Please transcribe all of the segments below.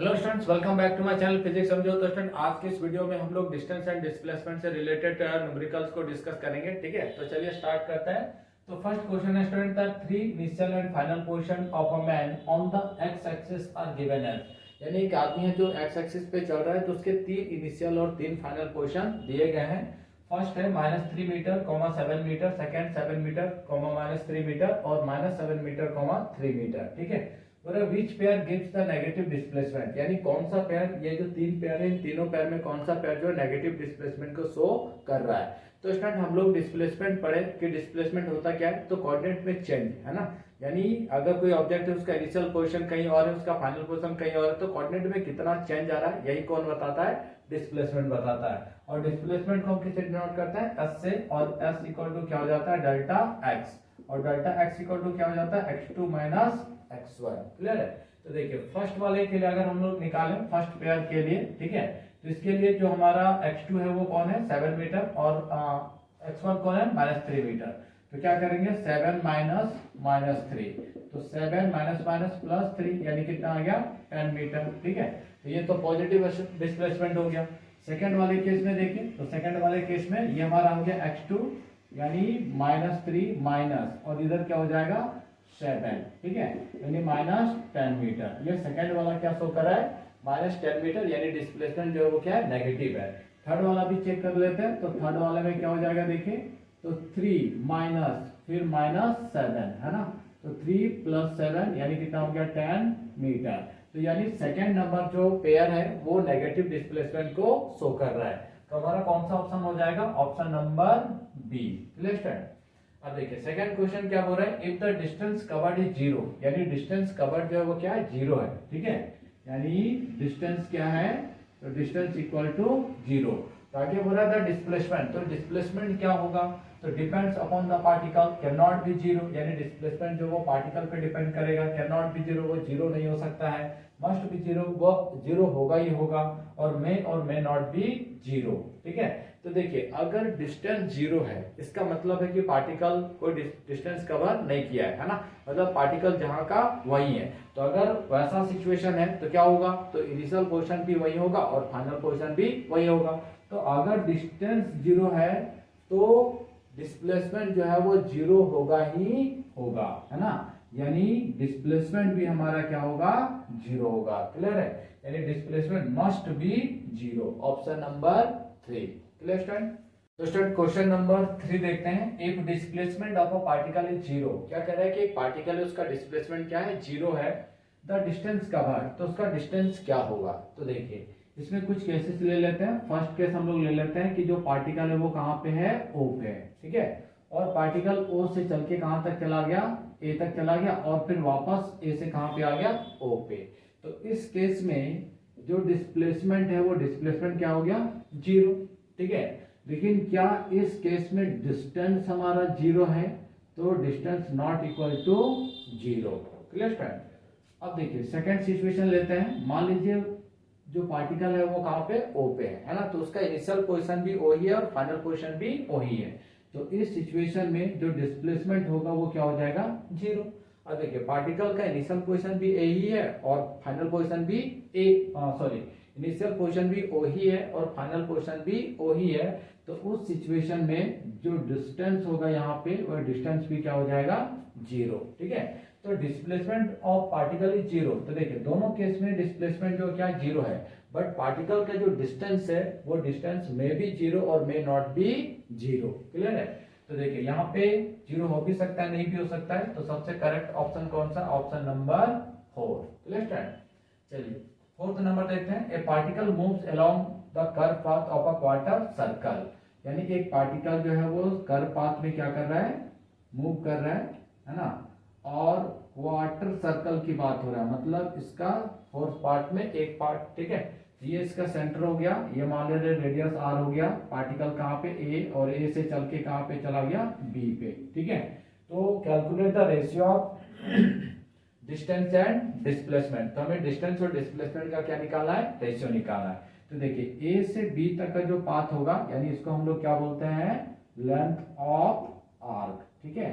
Hello students, welcome back to my channel physics समझो। तो student, आज के इस वीडियो में हम लोग डिस्टेंस एंड डिस्प्लेसमेंट से रिलेटेड न्यूमेरिकल्स को डिस्कस करेंगे। ठीक है, तो चलिए स्टार्ट करते हैं। तो फर्स्ट क्वेश्चन है student, the three initial and final position of a man on the x axis are given as, यानी एक आदमी है जो एक्स एक्सिस पे चल रहा है, तो उसके तीन इनिशियल और तीन फाइनल पोजीशन दिए गए हैं। फर्स्ट है -3 metre, 7 metre, second 7 metre, -3 metre और -7 मीटर, 3 मीटर। ठीक है, which pair gives the negative displacement, यानी कौन सा पेयर, ये जो तीन पेयर है इन तीनों पेयर में कौन सा पेयर जो नेगेटिव डिस्प्लेसमेंट को शो कर रहा है। तो स्टूडेंट, हम लोग डिस्प्लेसमेंट पढ़े कि डिस्प्लेसमेंट होता क्या है, तो कोऑर्डिनेट में चेंज है ना, यानी अगर कोई ऑब्जेक्ट है उसका इनिशियल पोजीशन कहीं और है, उसका फाइनल पोजीशन कहीं और है, तो कोऑर्डिनेट में कितना चेंज आ रहा है यही कौन बताता है, डिस्प्लेसमेंट बताता है। और डिस्प्लेसमेंट को हम किससे डिनोट करते हैं, एस से, और एस इक्वल टू क्या हो जाता है, डेल्टा एक्स, और डेल्टा एक्स इक्वल टू क्या हो जाता है, x2 माइनस x1। क्लियर है। तो देखिए फर्स्ट वाले के लिए अगर हम लोग निकालें फर्स्ट पेयर के लिए, ठीक है, तो इसके लिए जो हमारा x2 है वो कौन है, 7 मीटर, और x1 कौन है, -3 मीटर। तो क्या करेंगे, 7 माइनस -3, तो 7 माइनस माइनस +3 यानी कितना आ गया, 10 मीटर। ठीक है, तो ये तो पॉजिटिव डिस्प्लेसमेंट हो गया। सेकंड वाले केस में देखिए, तो सेकंड वाले केस में ये हमारा हो गया x2 यानी -3 माइनस, और इधर क्या हो जाएगा 7, ठीक है, यानी -10 मीटर। ये सेकंड वाला क्या शो कर रहा है, -10 मीटर, यानी डिस्प्लेसमेंट जो है वो क्या है, नेगेटिव है। थर्ड वाला भी चेक कर लेते हैं, तो थर्ड वाले में क्या हो जाएगा देखिए, तो 3 माइनस फिर -7 है ना, तो 3 + 7 यानी कितना हो गया, 10 मीटर। तो यानी सेकेंड नंबर जो पेयर है वो नेगेटिव डिस्प्लेसमेंट को शो कर रहा है। तो हमारा कौन सा ऑप्शन हो जाएगा, option number B. Clear student. अब देखिए सेकंड क्वेश्चन क्या बोल रहा है, if the distance covered is 0, यानी डिस्टेंस कवर्ड जो है वो क्या है, 0 है। ठीक है, यानी डिस्टेंस क्या है, तो डिस्टेंस इक्वल टू 0। तो आगे बोल रहा है द डिस्प्लेसमेंट, तो डिस्प्लेसमेंट क्या होगा, तो depends upon the particle, can not be 0, यानी डिस्प्लेसमेंट जो वो पार्टिकल पे डिपेंड करेगा, कैन नॉट बी 0, वो 0 नहीं हो सकता है, मस्ट बी 0, वो 0 होगा ही होगा, और मे नॉट बी 0। ठीक है, तो देखिए अगर डिस्टेंस 0 है इसका मतलब है कि पार्टिकल कोई डिस्टेंस कवर नहीं किया है ना, मतलब पार्टिकल जहां का वही है। तो अगर वैसा सिचुएशन है तो क्या होगा, तो इनिशियल पोजीशन भी वही होगा और फाइनल पोजीशन भी वही होगा। तो अगर डिस्टेंस 0 है तो डिस्प्लेसमेंट जो है वो 0 होगा ही होगा, है ना, यानी डिस्प्लेसमेंट भी हमारा क्या होगा, 0 होगा। क्लियर है, यानी displacement must be 0, option number 3। Clear student. तो स्टूडेंट क्वेश्चन नंबर 3 देखते हैं, if displacement of a particle is 0, क्या कह रहा है कि एक पार्टिकल है उसका डिस्प्लेसमेंट क्या है, 0 है, द डिस्टेंस कवर्ड, तो उसका डिस्टेंस क्या होगा। तो देखिए इसमें कुछ केसेस ले लेते हैं। फर्स्ट केस हम लोग ले लेते हैं कि जो पार्टिकल है वो कहाँ पे है, O पे है। ठीक है, और पार्टिकल O से चल के कहां तक चला गया, A तक चला गया, और फिर वापस A से कहां पे आ गया, O पे। तो इस केस में जो डिस्प्लेसमेंट है वो डिस्प्लेसमेंट क्या हो गया, 0। ठीक है, लेकिन क्या इस केस में डिस्टेंस हमारा 0 है, तो distance not equal to 0। Clear student. अब देखिए सेकंड सिचुएशन लेते हैं, मान लीजिए जो पार्टिकल है वो कहां पे, O पे है ना, तो उसका इनिशियल पोजीशन भी O ही है और फाइनल पोजीशन भी O ही है। तो इस सिचुएशन में जो डिस्प्लेसमेंट होगा वो क्या हो जाएगा, 0। अब देखिए पार्टिकल का इनिशियल पोजीशन भी A ही है और फाइनल पोजीशन भी इनिशियल पोजीशन भी O ही है और फाइनल पोजीशन भी O ही है। तो उस सिचुएशन में जो डिस्टेंस होगा यहाँ पे वो डिस्टेंस भी क्या हो जाएगा, 0। ठीक है, तो डिस्प्लेसमेंट ऑफ पार्टिकल इज 0। तो देखिए दोनों केस में डिस्प्लेसमेंट जो क्या 0 है, बट पार्टिकल का जो डिस्टेंस है वो डिस्टेंस में भी 0 और मे नॉट बी 0। क्लियर है। तो देखिए यहाँ पे 0 हो भी सकता है, नहीं भी हो सकता है, तो सबसे करेक्ट ऑप्शन कौन सा, ऑप्शन नंबर 4। Clear student. चलिए फोर्थ नंबर देखते हैं, ए particle moves along the curve path of a quarter circle, यानी कि एक पार्टिकल जो है वो कर्व पाथ में क्या कर रहा है, मूव कर रहा है ना, और क्वार्टर सर्कल की बात हो रहा है, मतलब इसका फोर्थ पार्ट में एक पार्ट। ठीक है, ये इसका सेंटर हो गया, ये मान लीजिए रेडियस r हो गया, पार्टिकल कहाँ पे A, और A से चल के कहाँ पे चला गया, B पे। ठीक है, तो calculate the ratio of distance and displacement, तो हमें डिस्टेंस और डिस्प्लेसमेंट का क्या निकालना है, रेशियो निकालना है। तो देखिए A से B तक का जो पाथ होगा, यानी इसको हम लोग क्या बोलते हैं, लेंथ ऑफ आर्क। ठीक है,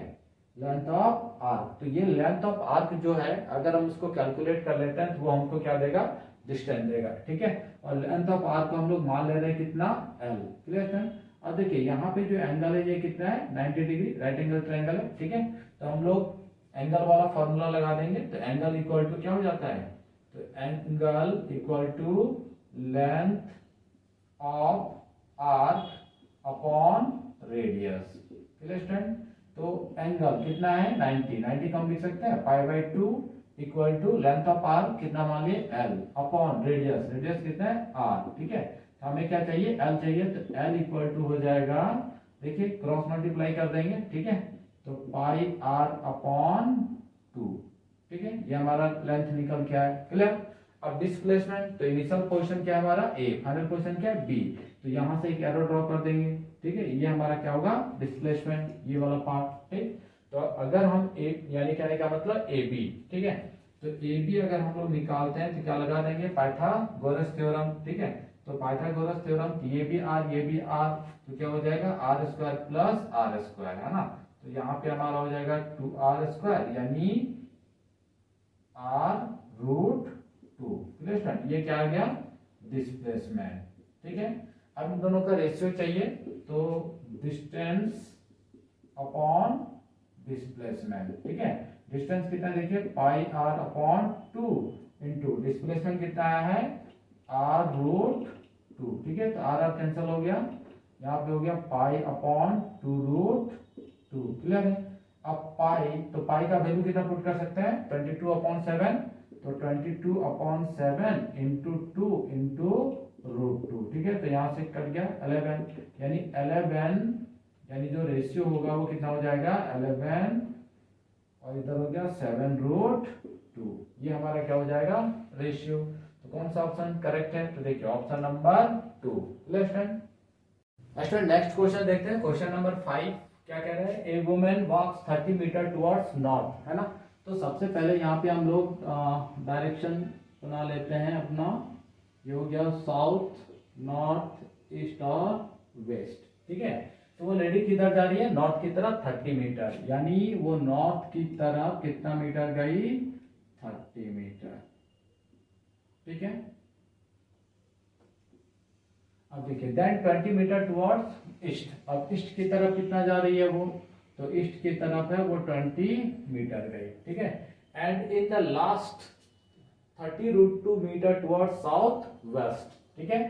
लेंथ ऑफ आर्क, तो ये लेंथ ऑफ आर्क जो है अगर हम उसको कैलकुलेट कर लेते हैं तो वो हमको क्या देगा, डिस्टेंस देगा, ठीक है। और लेंथ ऑफ आर्क को हम लोग मान ले रहे हैं कितना, L, क्लियर है। अब देखिए यहाँ पे जो एंगल है ये कितना है, 90 डिग्री, राइट एंगल ट्रायंगल है, ठीक है। तो हम लोग एंगल वाला फॉर्मूला लगा देंगे, तो एंगल इक्वल टू क्या हो जाता है, तो angle equal to length of arc upon radius, clear student. तो एंगल कितना है 90, 90 का हम लिख सकते हैं π/2 equal to length of arc कितना मान लिए L अपॉन रेडियस, रेडियस कितना है R, ठीक है। तो हमें क्या चाहिए, L चाहिए, तो L इक्वल टू हो जाएगा, देखिए क्रॉस मल्टीप्लाई कर देंगे, ठीक है। तो πr अपॉन 2, ठीक है, ये हमारा लेंथ निकल क्या है, क्लियर। अब डिस्प्लेसमेंट, तो इनिशियल पोजीशन क्या है हमारा A, फाइनल पोजीशन क्या है B, तो यहाँ से एक एरो ड्रॉ कर देंगे, ठीक है। ये हमारा क्या होगा, डिस्प्लेसमेंट, ये वाला पार्ट, ठीक। तो अगर हम ए यानी कहने का मतलब ए बी, ठीक है, तो ए बी अगर हम लोग निकालते हैं तो क्या लगा देंगे, पाइथागोरस थ्योरम, ठीक है। तो पाइथागोरस थ्योरम, ये भी आर, तो क्या हो जाएगा r square plus r square, है ना। तो यहाँ पे हमारा हो जाएगा 2r स्क्वायर यानी r रूट 2, क्लियर। ये क्या आ गया, डिस्प्लेसमेंट, ठीक है। अब इन दोनों का रेशियो चाहिए, तो डिस्टेंस अपॉन डिस्प्लेसमेंट, ठीक है। डिस्टेंस कितना देखिए πr अपॉन 2 इंटू डिस्प्लेसमेंट कितना आया है r रूट 2, ठीक है। तो r कैंसिल हो गया, यहाँ पे हो गया पाई अपॉन 2 रूट 2, क्लियर है। अब पाई, तो पाई का वैल्यू कितना पुट कर सकते हैं, 22 अपॉन 7, तो 22 अपॉन 7 इंटू 2 इंटू रूट 2, ठीक है। तो यहाँ से कट गया 11, यानी 11 यानी जो रेशियो होगा वो कितना हो जाएगा 11 और इधर हो गया 7 रूट 2, ये हमारा क्या हो जाएगा रेशियो। तो कौन सा ऑप्शन करेक्ट है, तो देखिए option number 2, clear. Next question देखते हैं, क्वेश्चन नंबर 5 क्या कह रहे हैं, ए वुमेन वॉक्स 30 मीटर टुवर्ड्स नॉर्थ, है ना। तो सबसे पहले यहाँ पे हम लोग डायरेक्शन बना लेते हैं अपना, ये हो गया साउथ, नॉर्थ, ईस्ट और वेस्ट, ठीक है। तो वो लेडी किधर जा रही है, नॉर्थ की तरफ 30 मीटर, यानी वो नॉर्थ की तरफ कितना मीटर गई, 30 मीटर, ठीक है। अब देखिए देन 20 मीटर टुवर्ड्स ईस्ट, अब ईस्ट की तरफ कितना जा रही है वो, तो ईस्ट की तरफ है वो 20 मीटर गई, ठीक है। And in the last 30 root 2 metre towards south west, ठीक है।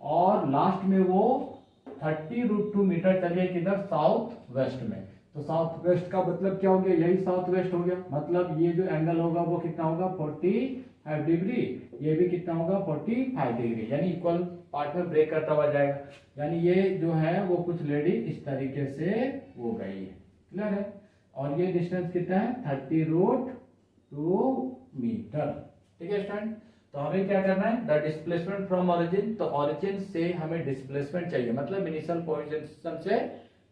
और लास्ट में वो 30 रूट 2 मीटर चलिए किधर, साउथ वेस्ट में। तो साउथ वेस्ट का मतलब क्या हो गया, यही साउथ वेस्ट हो गया, मतलब ये जो एंगल होगा वो कितना होगा 45 डिग्री, ये भी कितना होगा 45 डिग्री, यानी इक्वल पार्ट में ब्रेक करता हुआ जाएगा। यानी ये जो है वो कुछ लेडी इस तरीके से हो गई है, क्लियर है। और ये डिस्टेंस कितना है 30 रूट 2 मीटर, ठीक है स्टूडेंट। तो हमें क्या करना है, द डिस्प्लेसमेंट फ्रॉम ओरिजिन, तो ओरिजिन से हमें डिस्प्लेसमेंट चाहिए, मतलब इनिशियल पोजीशन से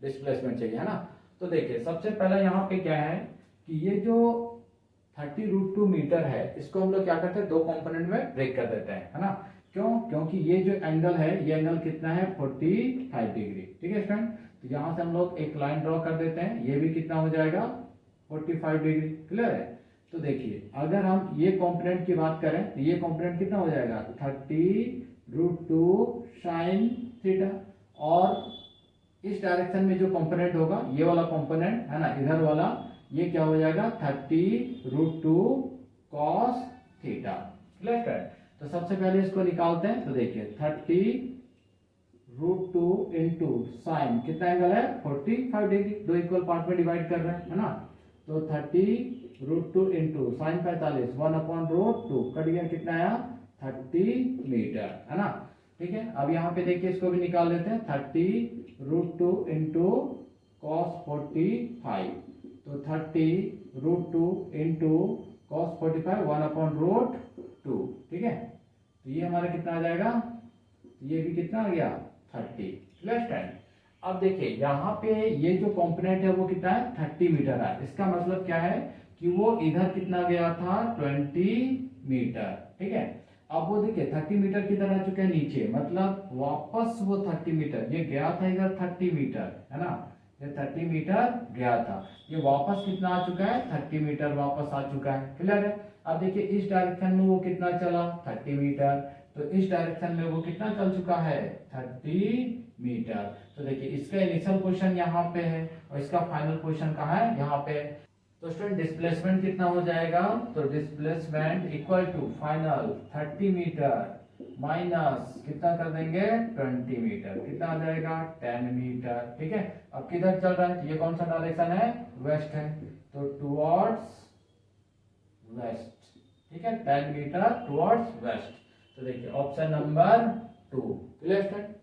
डिस्प्लेसमेंट चाहिए, है ना। तो देखिए सबसे पहले यहाँ पे क्या है कि ये जो 30 रूट 2 मीटर है इसको हम लोग क्या करते हैं, दो कंपोनेंट में ब्रेक कर देते हैं, है ना। क्यों, क्योंकि ये जो एंगल है ये एंगल कितना है 45 डिग्री, ठीक है स्टूडेंट। तो यहाँ से हम लोग एक लाइन ड्रॉ कर देते हैं, ये भी कितना हो जाएगा 45 डिग्री, क्लियर है। तो देखिए अगर हम ये कंपोनेंट की बात करें तो ये कंपोनेंट कितना हो जाएगा 30 रूट 2 साइन थीटा, और इस डायरेक्शन में जो कंपोनेंट होगा ये वाला कंपोनेंट है ना, इधर वाला, ये क्या हो जाएगा 30 रूट 2 कॉस थीटा, क्लियर। तो सबसे पहले इसको निकालते हैं, तो देखिए 30 रूट 2 इंटू साइन कितना एंगल है 45 डिग्री, दो इक्वल पार्ट में डिवाइड कर रहे हैं, है ना। तो 30 root 2 into sine 45 1 upon root 2 cut गया, कितना आया 30 मीटर, है ना, ठीक है। अब यहाँ पे देखिए इसको भी निकाल लेते हैं, 30 रूट 2 इंटू कॉस 45, तो 30 root 2 into cos 45 1 upon root 2, ठीक है। तो ये हमारा कितना आ जाएगा, ये भी कितना आ गया 30, क्लियर। अब देखिए यहाँ पे ये जो कंपोनेंट है वो कितना है 30 मीटर है, इसका मतलब क्या है कि वो इधर कितना गया था 20 मीटर, ठीक है। अब वो देखिए 30 मीटर किधर आ चुका है नीचे, मतलब वापस वो 30 मीटर, ये गया था इधर 30 मीटर, है ना, ये 30 मीटर गया था, ये वापस कितना आ चुका है 30 मीटर वापस आ चुका है, क्लियर है। अब देखिए इस डायरेक्शन में वो कितना चला 30 मीटर, तो इस डायरेक्शन में वो कितना चल चुका है 30 मीटर। तो देखिए इसका इनिशियल पोजीशन यहाँ पे है और इसका फाइनल पोजीशन कहाँ है यहाँ पे। तो स्टूडेंट डिस्प्लेसमेंट कितना हो जाएगा, तो displacement equal to final 30 metre minus कितना कर देंगे 20 मीटर, कितना आ जाएगा 10 मीटर। ठीक है, अब किधर चल रहा है, तो ये कौन सा डायरेक्शन है वेस्ट है, तो टुवर्ड्स वेस्ट। ठीक है, 10 मीटर टुवर्ड्स वेस्ट। तो देखिए ऑप्शन नंबर 2 क्लियर स्टूडेंट।